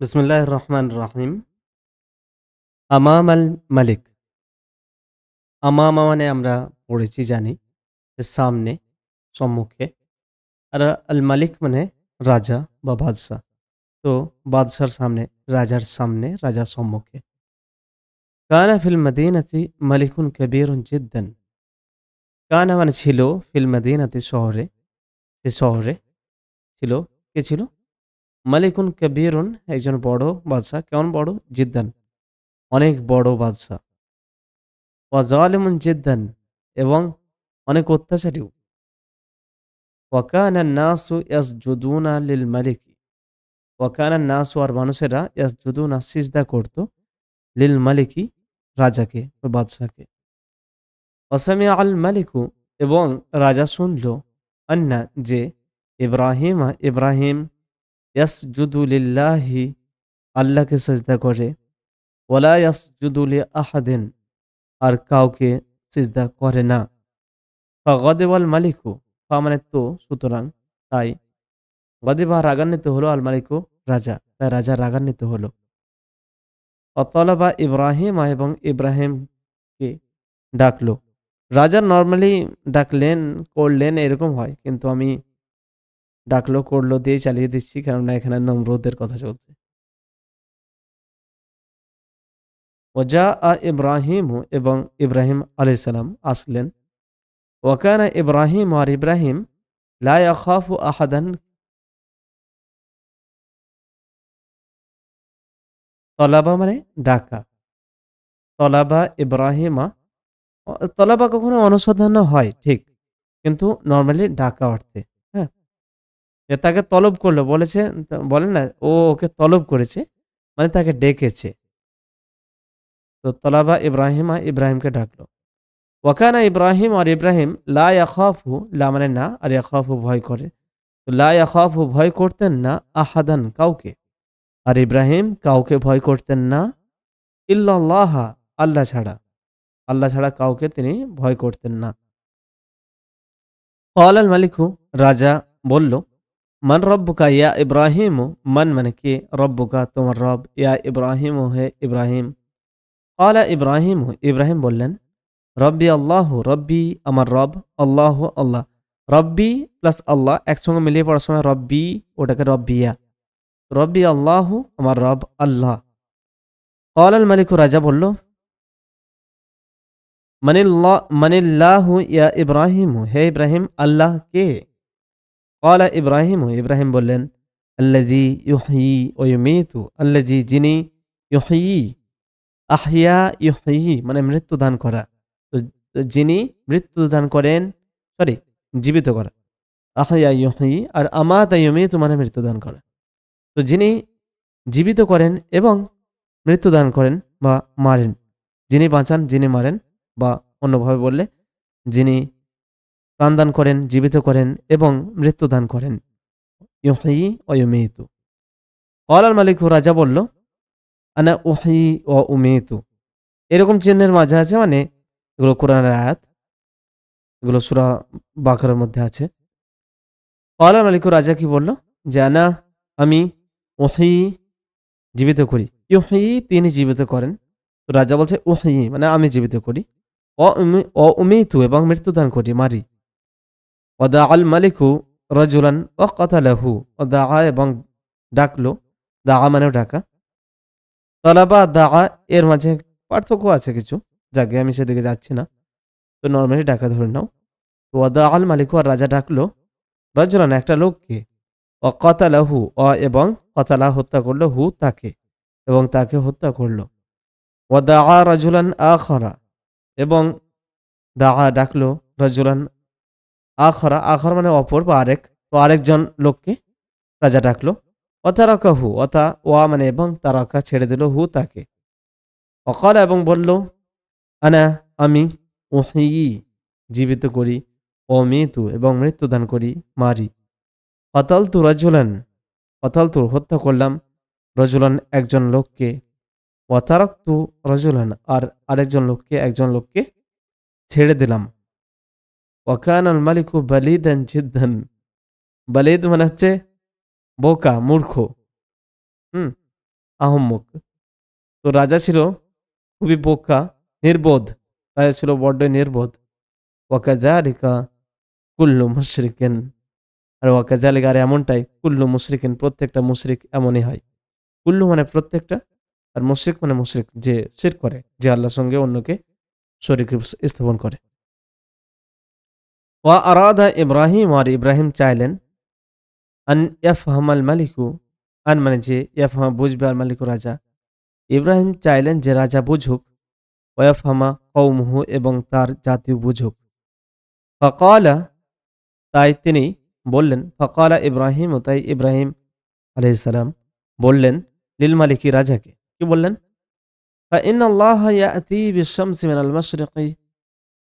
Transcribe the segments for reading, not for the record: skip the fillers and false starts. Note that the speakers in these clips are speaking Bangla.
বিসমিল্লাহির রহমানির রহিম। আমাম আল মালিক। আমামা মানে আমরা পড়েছি জানি যে সামনে, সম্মুখে। আর আল মালিক মানে রাজা বা বাদশাহ। তো বাদশার সামনে, রাজার সামনে, রাজার সম্মুখে। কানা ফিল মাদিনাতি মালিকুন কাবীরুন জিদ্দান। কানা মানে ছিল ফিল মাদিনাতি শহরে, সে শহরে ছিল, কে ছিল? মালিকুন কাবীরুন একজন বড় বাদশাহ। কেমন বড়? জিদ্দান, অনেক বড় বাদশাহ। ওয়া জালিমুন জিদ্দান এবং অনেক অত্যাচারীও। ওয়াকানা নাসু ইয়াসজুদুনা লিল মালিকি। ওয়াকানা নাসু আর মানুষেরা ইয়াসজুদুনা সিজদা করত লিল মালিকি রাজাকে বা বাদশাকে। ওয়াসামিআ আল মালিকু এবং রাজা শুনল আন্না যে ইব্রাহিম ইয়াসজুদু লিল্লাহি আল্লাহকে সিজদা করে, ওয়ালা ইয়াসজুদু লি আহাদিন আর কাউকে সিজদা করে না। ফাগাদিবাল মালিকু, ফা মানে তো, সুতরাং তাই, গদিবা রাগান্বিত হলো, আল মালিকু রাজা, তাই রাজা রাগান্বিত হলো। অতলাবা ইব্রাহিম এবং ইব্রাহিমকে ডাকলো। রাজা নর্মালি ডাকলেন, করলেন, এরকম হয়, কিন্তু আমি ডাকলো করলো দিয়ে চালিয়ে দিচ্ছি, কেননা এখানে নমরুদের কথা চলছে। ওজা আ ইব্রাহিম এবং ইব্রাহিম আলাইহিস সালাম আসলেন। ওয়াকানা ইব্রাহিম আর ইব্রাহিম লা ইয়াখাফু আহাদান। তলাবা মানে ডাকা। তলাবা ইব্রাহিমা, তলাবা কখনো অনুসন্ধান হয় ঠিক, কিন্তু নর্মালি ডাকা অর্থে। হ্যাঁ, যে তাকে তলব করলো, বলেছে, বলেন না ও ওকে তলব করেছে, মানে তাকে ডেকেছে। তো তলাবা ইব্রাহিমা ইব্রাহিমকে ডাকলো। ওয়াকানা ইব্রাহিম আর ইব্রাহিম লা ইয়াখাফু, লা মানে না, আর ইয়াখাফু ভয় করে। তো লা ইয়াখাফু ভয় করতেন না, আহাদান কাউকে, আর ইব্রাহিম কাউকে ভয় করতেন না, ইল্লাল্লাহ আল্লাহ ছাড়া, আল্লাহ ছাড়া কাউকে তিনি ভয় করতেন না। ক্বাল আল মালিকু রাজা বলল, মান রব্বুকা ইয়া ইব্রাহিম, মান মানে কে, রব্বুকা তোমার রব, ইয়া ইব্রাহিম হে ইব্রাহিম। ক্বালা ইব্রাহিম, ইব্রাহিম বললেন, রব্বি আল্লাহ, রব্বি আমার রব, আল্লাহ আল্লাহ। রব্বি প্লাস আল্লাহ একসঙ্গে মিলিয়ে পড়ার সময় রব্বি, ওটাকে রব্বিয়া। রব্বি আল্লাহ আমার রব আল্লাহ। ক্বাল আল মালিকু রাজা বলল, মানিল্লাহু ইয়া ইব্রাহিম হে ইব্রাহিম আল্লাহ কে? ক্বালা ইব্রাহিম, ইব্রাহিম বললেন, আল্লাযী ইউহয়ী ওয়া ইউমীতু, আল্লাযী যিনি, ইউহয়ী আহইয়া ইউহয়ী মানে মৃত্যু দান করা। তো যিনি মৃত্যু দান করেন, সরি, জীবিত করা। আহইয়া ইউহয়ী আর আমাতা ইউমীতু মানে মৃত্যু দান করা। তো যিনি জীবিত করেন এবং মৃত্যু দান করেন বা মারেন, যিনি বাঁচান, যিনি মারেন, বা অন্যভাবে বললে যিনি প্রাণদান করেন, জীবিত করেন এবং মৃত্যু দান করেন। ইউহয়ী ওয়া ইউমীতু। ক্বাল আল মালিকু রাজা বলল, আনা উহয়ী ওয়া উমীতু। এরকম চিহ্নের মাঝে আছে, মানে এগুলো কোরআনের আয়াত, এগুলো সূরা বাকারার মধ্যে আছে। ক্বাল আল মালিকু রাজা কি বলল, যে আনা আমি, উহয়ী জীবিত করি, ইউহয়ী তিনি জীবিত করেন। তো রাজা বলছে উহয়ী মানে আমি জীবিত করি, উমীতু এবং মৃত্যুদান করি, মারি। ওয়াদা আল মালিকু রাজুলান ওয়াকাতালাহু, ওদা এবং ডাকলো, দা মানেও ডাকা। তলাবা দা এর মাঝে পার্থক্য আছে কিছু, যাকে আমি সেদিকে যাচ্ছি না, তো নর্মালি ডাকা ধরে নাও। তো ওয়াদা আল মালিকু আর রাজা ডাকলো রাজুলান একটা লোককে, ওয়াকাতালাহু এবং কতালা হত্যা করলো, হু তাকে, এবং তাকে হত্যা করলো। ওয়াদা রাজুলান আখরা এবং দা ডাকলো রাজুলান আখরা, আখর মানে অপর বা আরেক, তো আরেকজন লোককে রাজা ডাকলো। অতারাকা হু, অতা ওয়া মানে এবং, তারাকা ছেড়ে দিল, হু তাকে। অকাল এবং বলল, আনা আমি, উহয়ী জীবিত করি, অমীতু এবং মৃত্যুদান করি, মারি। কতালতু রাজুলান, কতালতু হত্যা করলাম, রজুলান একজন লোককে, ওয়াতারাকতু রজুলান আর আরেকজন লোককে, একজন লোককে ছেড়ে দিলাম। ওয়াকান আল মালিকু বালিদান জিদ্দান। বালিদ মানে হচ্ছে বোকা, মূর্খ। হুম, আহম্মক। তো রাজা ছিল খুবই বোকা, নির্বোধ। রাজা ছিল বড্ড নির্বোধ। ওয়াকাযালিকা কুল্লু মুশরিকিন, আর ওয়াকাযালিকা আর এমনটাই কুল্লু মুশরিকিন প্রত্যেকটা মুশরিক এমনই হয়। কুল্লু মানে প্রত্যেকটা, আর মুশরিক মানে মুশরিক যে শিরক করে, যে আল্লাহর সঙ্গে অন্যকে শরীক স্থাপন করে। ওয়া আরাদা ইব্রাহিম, আর ইব্রাহিম চাইলেন, আন ইয়াফহামাল মালিকু, আন মানে যে, ইয়াফহামা বুঝবে, আর মালিকু রাজা। ইব্রাহিম চাইলেন যে রাজা বুঝুক, ওয়াফহামা কওমুহু এবং তার জাতীয় বুঝুক। ফাকালা, তাই তিনি বললেন, ফাকালা ইব্রাহিম, তাই ইব্রাহিম আলাইহিস সালাম বললেন, লিল মালিকি রাজাকে, কি বললেন? فإن الله يأتي بالشمس من المشرق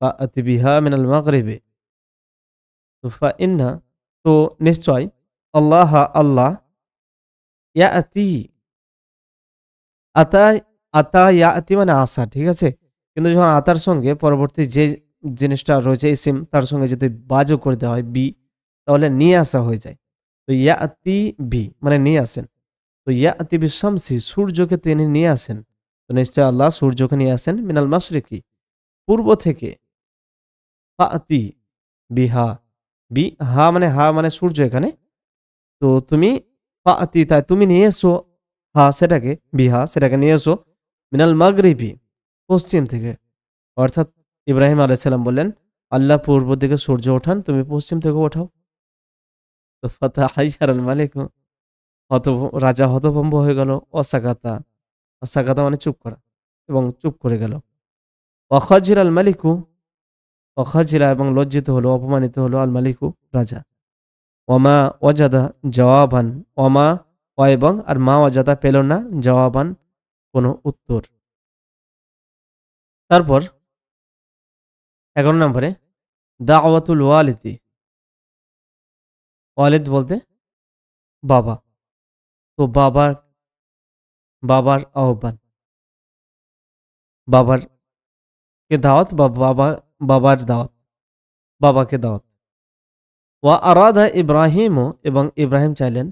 فأت بها من المغرب। তো فإن, তো নিশ্চয়, আল্লাহ আল্লাহ, ইয়াতি, আতা, আতা ইয়াতি মানে আসা, ঠিক আছে। কিন্তু যখন আতার সঙ্গে পরবর্তী যে জিনিসটা রয়েছে ইসিম, তার সঙ্গে যদি বাজও করে দেওয়া হয় বি, তাহলে নিয়ে আসা হয়ে যায়। তো ইয়াতি বি মানে নিয়ে আসেন। তো ইয়াতি বিশামসি, সূর্যকে তিনি নিয়ে আসেন। তো নিশ্চয় আল্লাহ সূর্যকে নিয়ে আসেন মিনাল মাশরিকি, পূর্ব থেকে। ফাতি বিহা, বি হা মানে, হা মানে সূর্য এখানে। তো তুমি ফাতি, তাই তুমি নিয়ে এসো, হা সেটাকে, বিহা সেটাকে নিয়ে এসো, মিনাল মাগরিবি, পশ্চিম থেকে। অর্থাৎ ইব্রাহিম আলাইহিস সালাম বললেন, আল্লাহ পূর্ব দিকে সূর্য ওঠান, তুমি পশ্চিম থেকে ওঠাও। তো ফাতাহাইয়ারাল মালিক, হত, রাজা হতভম্ব হয়ে গেল। অসাকাতা, অসাকাতা মানে চুপ করা, এবং চুপ করে গেল। অখাজির আল মালিকু, অখাজিরা এবং লজ্জিত হলো, অপমানিত হলো, আল মালিকু রাজা। ওমা ওয়াজাদা জওয়াবান, ওমা ও এবং, আর মা ওয়াজাদা পেল না, জওয়াবান কোনো উত্তর। তারপর 11 নম্বরে দাওয়াতুল ওয়ালিদি, ওয়ালিদ বলতে বাবা। তো বাবার, বাবার আহ্বান, বাবার কে দাওয়াত, বা বাবা, বাবার দাওয়াত, বাবাকে দাওয়াত। ওয়া আরাদা ইব্রাহিম, এবং ইব্রাহিম চাইলেন,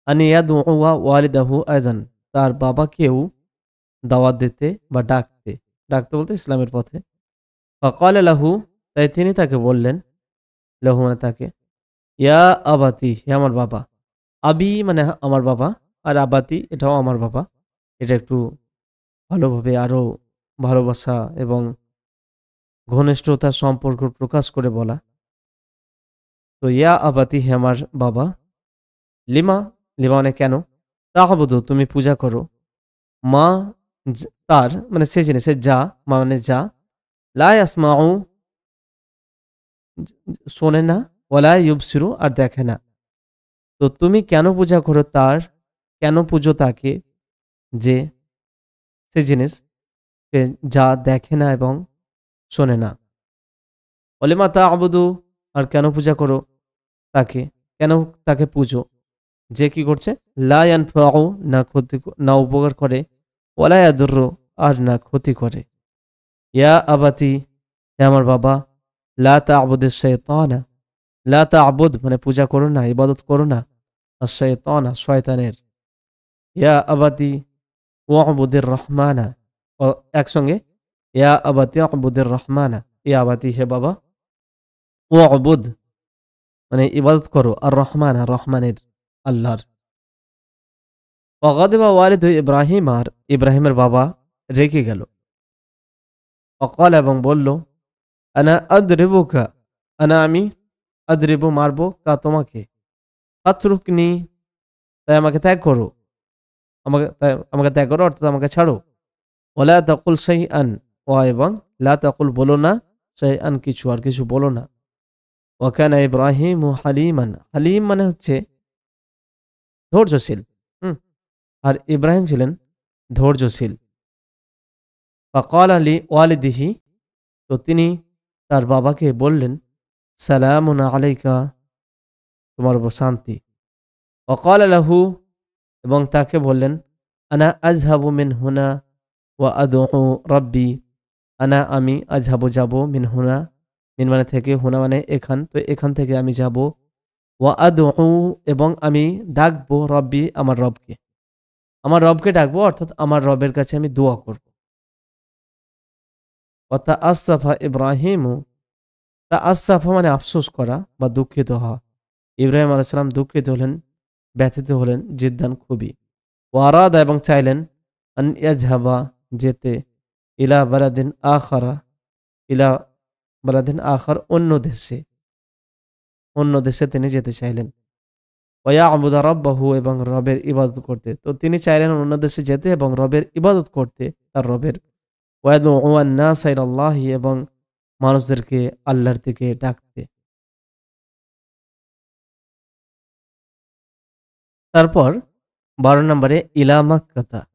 আনিয়াদু ওয়া ওয়ালিদাহু আয়দান, তার বাবাকেও দাওয়াত দিতে বা ডাকতে, ডাকতে বলতে ইসলামের পথে। ফাকাল লাহু, তাই তিনি তাকে বললেন, লাহু মানে তাকে, ইয়া আবাতি, হে আমার বাবা। আবি মানে আমার বাবা, আর আবাতি এটাও আমার বাবা। এটা একটু ভালোভাবে আরো ভালোবাসা এবং ঘনিষ্ঠতার সম্পর্ক প্রকাশ করে বলা। তো ইয়া আবাতি, হে আমার বাবা। লিমা, লিমা মানে কেন। তাহবুদু, তুমি পূজা করো। মা তার মানে সে জিনিসের, যা মা মানে যা, লা ইয়াসমাউ শোনে না, ওয়ালা ইউবসিরু আর দেখে না। তো তুমি কেন পূজা করো তার, কেন পুজো তাকে, যে সে জিনিস যা দেখে না এবং শোনে না। অলিমা তা'বুদু, আর কেন পূজা করো তাকে, কেন তাকে পুজো, যে কি করছে, লা ইয়ানফাউ না ক্ষতি, না উপকার করে, ওয়ালা ইয়াদুররু আর না ক্ষতি করে। ইয়া আবাতি, হে আমার বাবা। লা তা'বুদিশ শাইতানা, লা তা'বুদ মানে পূজা করো না, ইবাদত করো না, আর শাইতানা শয়তানের। ইয়া আবাতি ওয়া'বুদির রহমানা, একসঙ্গে, ইয়া আবাতি ওয়া'বুদির রহমানা, ইয়া আবাতি হে বাবা, ওয়া'বুদ মানে ইবাদত করো, আর রহমান, আর রহমানের, আল্লাহর। ওয়াগাদিবা ওয়ালিদু ইব্রাহিম, আর ইব্রাহিমের বাবা রেগে গেল। অকাল এবং বলল, আনা আদরিবুকা, আনা আমি, আদরিবু মারবো, কা তোমাকে, আতরুকনি তাই আমাকে ত্যাগ করো, আমাকে ত্যাগ করো অর্থাৎ আমাকে ছাড়ো। ওয়ালা তাকুল শাইআন, ওয়া এবং লা তাকুল বলো না, শাইআন কিছু, আর কিছু বলো না। ওয়াকানা ইব্রাহিম হালিমান, হালিম মানে হচ্ছে ধৈর্যশীল। আর ইব্রাহিম ছিলেন ধৈর্যশীল। ফাকাল আলী ওয়ালিদিহি, তো তিনি তার বাবাকে বললেন, সালামুন আলাইকা, তোমার উপর শান্তি। ওয়াকাল লাহু, এবং তাকে বললেন, আনা আযহাবু মিন হুনা ওয়া আদউ রাব্বি, আনা আমি, আযহাবু যাব, মিন হুনা মিন মানে থেকে, হুনা মানে এখান, তো এখান থেকে আমি যাব, ওয়া আদউ এবং আমি ডাকবো, রব্বি আমার রবকে। আমার রবকে ডাকবো, অর্থাৎ আমার রবের কাছে আমি দোয়া করব। অর্থাৎ আসাফা ইব্রাহিমু, তা আসাফা মানে আফসোস করা বা দুঃখিত হওয়া। ইব্রাহিম আলাইসালাম দুঃখিত হলেন, ব্যথিত হলেন জিদ্দান খুবই। ওয়ারাদা এবং চাইলেন, আন ইয়াজহাবা যেতে, ইলা বালাদিন আখারা, ইলা বালাদিন আখার অন্য দেশে তিনি যেতে চাইলেন। ওয়া আবুদা রব্বাহু এবং রবের ইবাদত করতে। তো তিনি চাইলেন অন্য দেশে যেতে এবং রবের ইবাদত করতে, তার রবের। ওয়াদউআ আন-নাস ইলাল্লাহি এবং মানুষদেরকে আল্লাহর দিকে ডাকতে। তারপর 12 নম্বরে ইলা মাক্কাতা,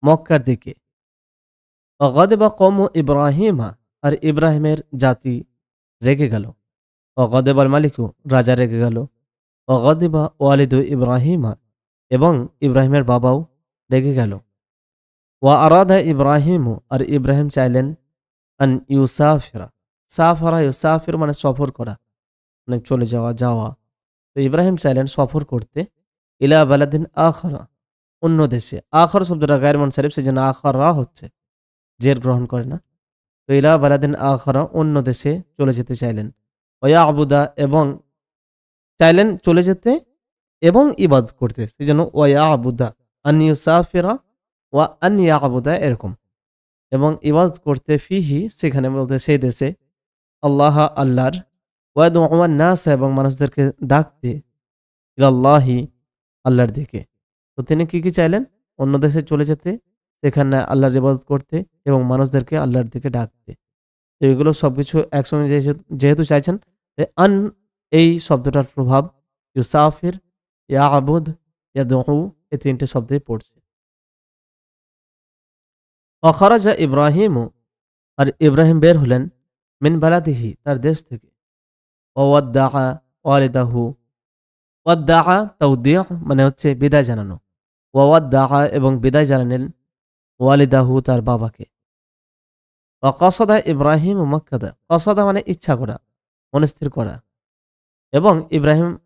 মক্কার দিকে। অগাদেবা কম ইব্রাহিমা, আর ইব্রাহিমের জাতি রেগে গেল। অগাদেবার মালিকু, রাজা রেগে গেল। অগাদেবা ওয়ালিদু ইব্রাহিমা, এবং ইব্রাহিমের বাবাও রেগে গেল। ওয়া আরাদা ইব্রাহিমু, আর ইব্রাহিম চাইলেন, আন ইউসাফিরা, সাফারা ইউসাফির মানে সফর করা, মানে চলে যাওয়া, যাওয়া। তো ইব্রাহিম চাইলেন সফর করতে, ইলা বালাদিন আখরা, অন্য দেশে। আখর শব্দটা গায়ের মুনসারিফ, সেই জন্য আখরা হচ্ছে, জের গ্রহণ করে না। তো ইলা বালাদিন আখরা, অন্য দেশে চলে যেতে চাইলেন। ওয়া আবুদা, এবং চাইলেন চলে যেতে এবং ইবাদত করতে, সেই জন্য ওয়া আবুদা, আন ইউসাফিরা ওয়া আন ইয়াবুদা, এরকম। এবং ইবাদত করতে ফিহি, সেখানে বলতে সেই দেশে, আল্লাহ আল্লাহর, ওয়াদউআ নাস এবং মানুষদেরকে ডাকতে, ইলাল্লাহি আল্লাহর দিকে। তো তিনি কি কি চাইলেন? অন্য দেশে চলে যেতে, সেখানে আল্লাহর ইবাদত করতে এবং মানুষদেরকে আল্লাহর দিকে ডাকতে। তো এগুলো সবকিছু একসঙ্গে যেহেতু চাইছেন, আন এই শব্দটার প্রভাব ইউসাফির, ইয়াবুদ, ইয়াদউ, এই তিনটে শব্দে পড়ছে। অখরাজা ইব্রাহিম, আর ইব্রাহিম বের হলেন, মিন বালাদিহি, তার দেশ থেকে। ওয়াদ্দাআ ওয়ালিদাহু, ওয়াদ্দাআ তাওদিয়া মানে হচ্ছে বিদায় জানানো। ওয়াদ্দাআ এবং বিদায় জানালেন, ওয়ালিদাহু তার বাবাকে। ওয়াকাসাদা ইব্রাহিম মক্কাদা, কাসাদা মানে ইচ্ছা করা, মনস্থির করা। এবং ইব্রাহিম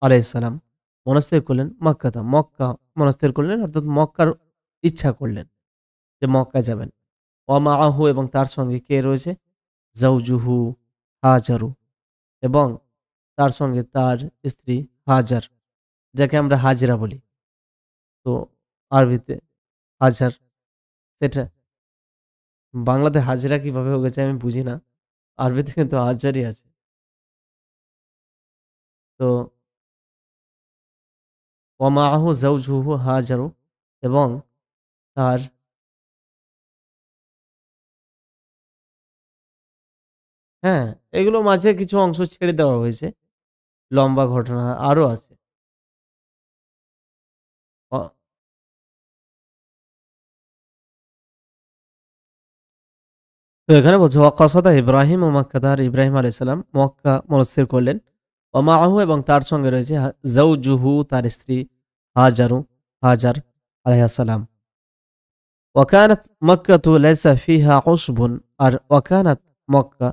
আলাইহিসসালাম মনস্থির করলেন মক্কাদা, মক্কা মনস্থির করলেন, অর্থাৎ মক্কার ইচ্ছা করলেন যে মক্কা যাবেন। ওয়ামাআহু এবং তার সঙ্গে কে রয়েছে? জাওজুহু হাজারু, এবং তার সঙ্গে তার স্ত্রী হাজার, যাকে আমরা হাজরা বলি। তো আরবিতে হাজার, সেটা বাংলাতে হাজরা কিভাবে হয়ে গেছে আমি বুঝি না, আরবিতে কিন্তু হাজারই আছে। তো ওয়ামাআহু জাওজুহু হাজারু, এবং তার, হ্যাঁ, এগুলো মাঝে কিছু অংশ ছেড়ে দেওয়া হয়েছে, লম্বা ঘটনা আরো আছে। অ- তো এখানে বলছে ওয়াকাসাদা ইব্রাহিম ও মক্কাদার, ইব্রাহিম আলাইসালাম মক্কা মনস্থির করলেন। ওমাহু এবং তার সঙ্গে রয়েছে জাওজুহু তার স্ত্রী হাজারু, হাজার আলাইহাসালাম। ওয়াকানাত মক্কাতু লাইসা ফিহা উশবুন, আর ওয়াকানাত মক্কা,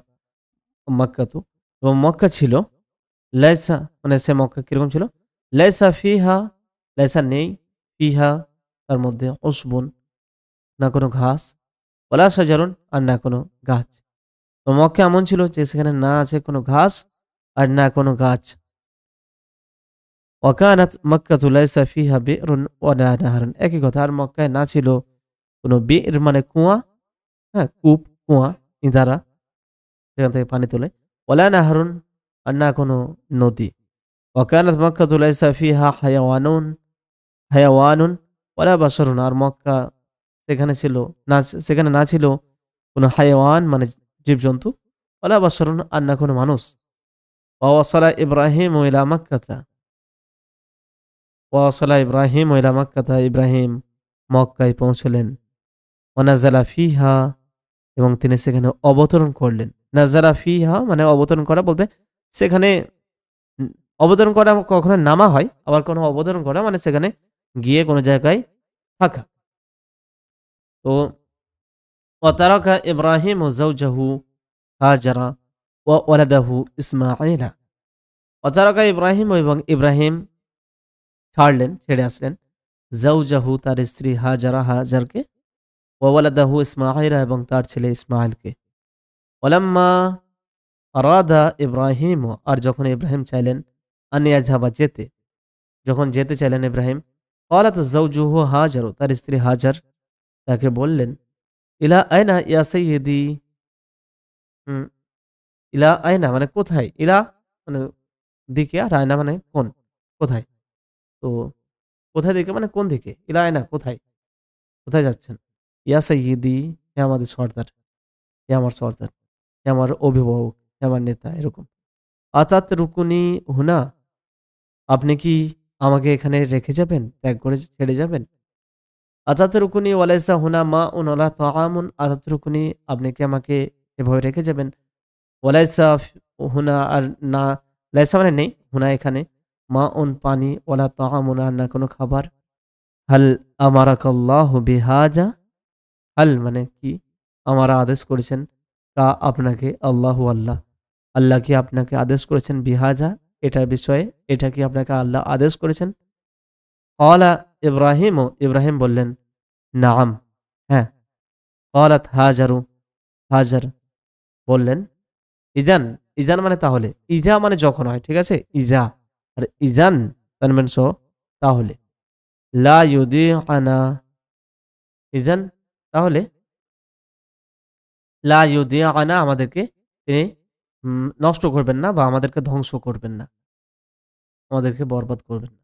মক্কাতু এবং মক্কা ছিল, লাইসা মানে সে মক্কা কিরকম ছিল? লাইসা ফিহা, লাইসা নেই, ফিহা তার মধ্যে, উশবুন না কোনো ঘাস, ওয়ালা শাজারুন আর না কোনো গাছ। তো মক্কা এমন ছিল যে সেখানে না আছে কোনো ঘাস আর না কোনো গাছ। ওয়াকানাত মক্কাতু লাইসা ফিহা বিরুন ওয়ালা নাহারুন, একই কথা। আর মক্কায় না ছিল কোনো বির মানে কুয়া, হ্যাঁ, কূপ, কুয়া, ইঁদারা, সেখান থেকে পানি তোলে। ওয়ালা নাহারুন আর না কোনো নদী। ওয়াকানাত মক্কাতু লাইসা ফিহা হায়াওয়ানুন ওয়ালা বাশারুন, আর মক্কা সেখানে ছিল না, সেখানে না ছিল কোনো হায়াওয়ান মানে জীবজন্তু, ওয়ালা বাশারুন আর না কোনো মানুষ। ওয়াসালা ইব্রাহিম ইলা মক্কাতা, ওয়াসালা ইব্রাহিম ইলা মক্কাতা, ইব্রাহিম মক্কায় পৌঁছলেন। ওয়ানাজালা ফিহা এবং তিনি সেখানে অবতরণ করলেন। নাজালা ফিহা মানে অবতরণ করা, বলতে সেখানে অবতরণ করা কখনো নামা হয়, আবার কোনো অবতরণ করা মানে সেখানে গিয়ে কোনো জায়গায় থাকা। তো ওয়াতারাকা ইব্রাহিম ও জাওজাহু হাজারা ওয়া ওয়ালাদাহু ইসমাঈলা। ওয়াতারাকা ইব্রাহিম এবং ইব্রাহিম ছাড়লেন, ছেড়ে আসলেন, জাউজাহু তার স্ত্রী হাজারকে, ওয়ালাদাহু ইসমাঈলা এবং তার ছেলে ইসমাঈলকে। ওয়ালাম্মা আরাদা ইব্রাহিম, আর যখন ইব্রাহিম চাইলেন আন ইয়াযহাবা যেতে, যখন যেতে চাইলেন ইব্রাহিম, ক্বালাত যাওজুহু হাজার, তার স্ত্রী হাজার তাকে বললেন, ইলা আয়না ইয়া সাইয়্যিদি, ইলা আয়না মানে কোথায়, ইলা মানে দিকে, আর আয়না মানে কোন, কোথায়। তো কোথায় দিকে মানে কোন দিকে, ইলা আয়না কোথায়, কোথায় যাচ্ছেন। ইয়া সাইয়্যিদি, হে আমাদের সর্দার, হে আমার সর্দার, হে আমার অভিভাবক, হে আমার নেতা, এরকম। আতাত রুকুনি হুনা, আপনি কি আমাকে এখানে রেখে যাবেন, ত্যাগ করে ছেড়ে যাবেন। আতাত রুকুনি ওয়ালাইসা হুনা মা উন ওয়ালা তাআমুন, আতাত রুকুনি আপনি কি আমাকে এভাবে রেখে যাবেন। ওয়ালাইসা হুনা, আর না, লাইসা মানে নেই, হুনা এখানে, মা উন পানি, ওয়ালা তাআমুন আর না কোনো খাবার। হাল আমারাকাল্লাহু বিহাজা, হাল মানে কি, আমার আদেশ করেছেন, তা আপনাকে, আল্লাহু আল্লাহ, আল্লাহ কি আপনাকে আদেশ করেছেন, বিহাজা এটার বিষয়ে, এটা কি আপনাকে আল্লাহ আদেশ করেছেন। ক্বালা ইব্রাহিম, ইব্রাহিম বললেন, নাআম, হ্যাঁ। ক্বালাত হাজারু, হাজার বললেন, ইজান, ইজান মানে তাহলে, ইজা মানে যখন হয়, ঠিক আছে, ইজা, আর ইজান তানবিন সহ, তাহলে, লা ইউদিআনা, ইজান তাহলে, লা ইউদিআনা আমাদেরকে তিনি নষ্ট করবেন না, বা আমাদেরকে ধ্বংস করবেন না, আমাদেরকে বরবাদ করবেন না।